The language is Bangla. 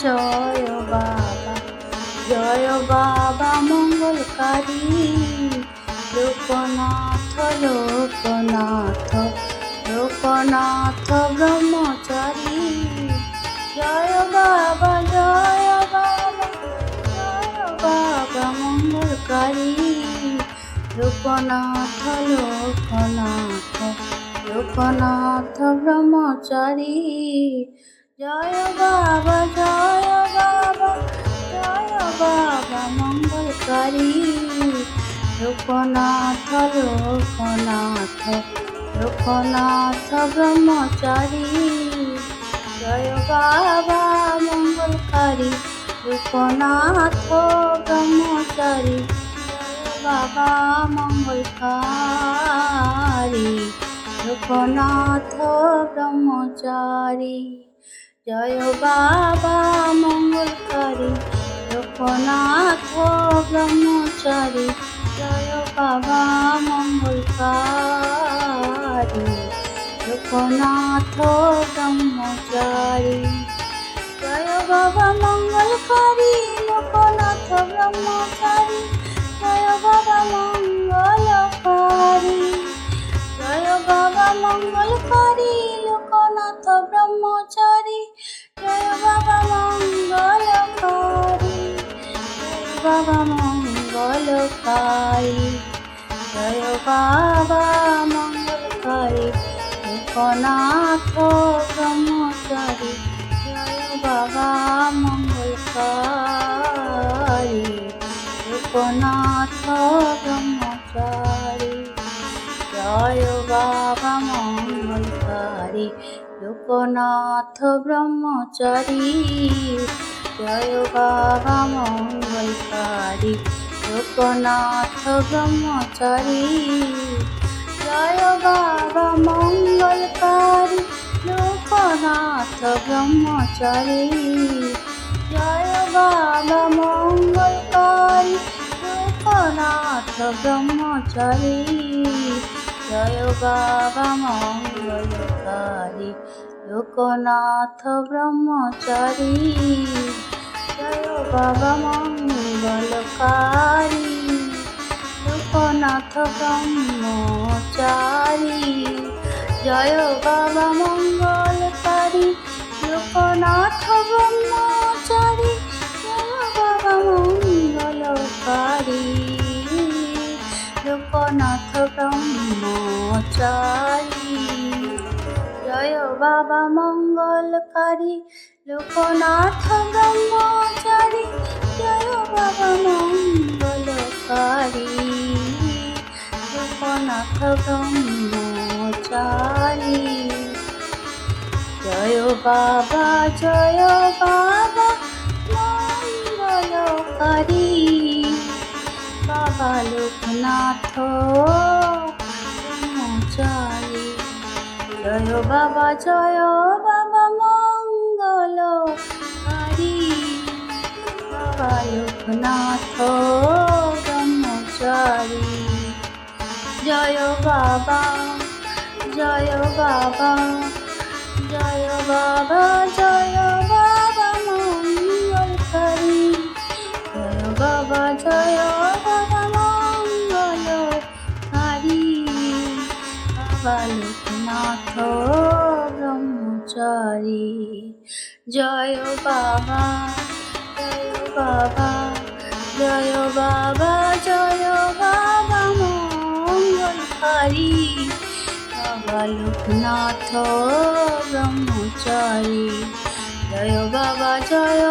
জয় বাবা, জয় বাবা মঙ্গলকারী, লোকনাথ লোকনাথ লোকনাথ ব্রহ্মচারী। জয় বাবা, জয় বাবা, জয় বাবা মঙ্গলকারী, লোকনাথ লোকনাথ লোকনাথ ব্রহ্মচারী। জয় বাবা, জয় বাবা, জয় বাবা মঙ্গলকারী, লোকনাথ লোকনাথ লোকনাথ ব্রহ্মচারী। জয় বাবা মঙ্গলকারী, লোকনাথ ব্রহ্মচারী। জয় বাবা মঙ্গলকারী, লোকনাথ ব্রহ্মচারী। জয় বাবা মঙ্গলকারী, লোকনাথ ব্রহ্মচারী। জয় বাবা মঙ্গলকারী, লোকনাথ ব্রহ্মচারী। জয় বাবা মঙ্গলকারী, লোকনাথ ব্রহ্মচারী। জয় বাবা মঙ্গলকারী, জয় বাবা মঙ্গলকারী, লোকনাথ ব্রহ্মচারী। জয় বাবা মঙ্গলকারী, জয় বাবা মঙ্গলকারী। জয় বাবা মঙ্গলকারী, লোকনাথ ব্রহ্মচারী। জয় বাবা মঙ্গলকারী, লোকনাথ ব্রহ্মচারী। জয় বাবা মঙ্গলকারী, লোকনাথ ব্রহ্মচারী। জয় বাবা মঙ্গলকারী, লোকনাথ ব্রহ্মচারী। জয় বাবা মঙ্গলকারী, লোকনাথ ব্রহ্মচারী। জয় বাবা মঙ্গলকারী, লোকনাথ ব্রহ্মচারী। জয় বাবা মঙ্গলকারী, লোকনাথ ব্রহ্মচারী। জয় বাবা মঙ্গলকারী, লোকনাথ ব্রহ্মচারী। জয় বাবা মঙ্গলকারী, লোকনাথ ব্রহ্মচারী। জয় বাবা মঙ্গলকারী, লোকনাথ ব্রহ্মচারী। জয় বাবা মঙ্গলকারী, লোকনাথ ব্রহ্মচারী। জয় বাবা মঙ্গলকারী, লোকনাথ ব্রহ্মচারী। জয় বাবা, জয় বাবা মঙ্গলকারী, বাবা লোকনাথ ব্রহ্মচারী। জয় বাবা, জয় বাবা মঙ্গলকারী, বাবা লোকনাথ ব্রহ্মচারী। জয় বাবা, জয় বাবা, জয় বাবা, জয় বাবা মঙ্গলকারী। জয় বাবা, জয় বাবা মঙ্গলকারী, বাবা লোকনাথ ব্রহ্মচারী। জয় বাবা, জয় বাবা, জয় বাবা, জয় বাবা মঙ্গলকারী, বাবা লোকনাথ ব্রহ্মচারী। জয় বাবা, জয়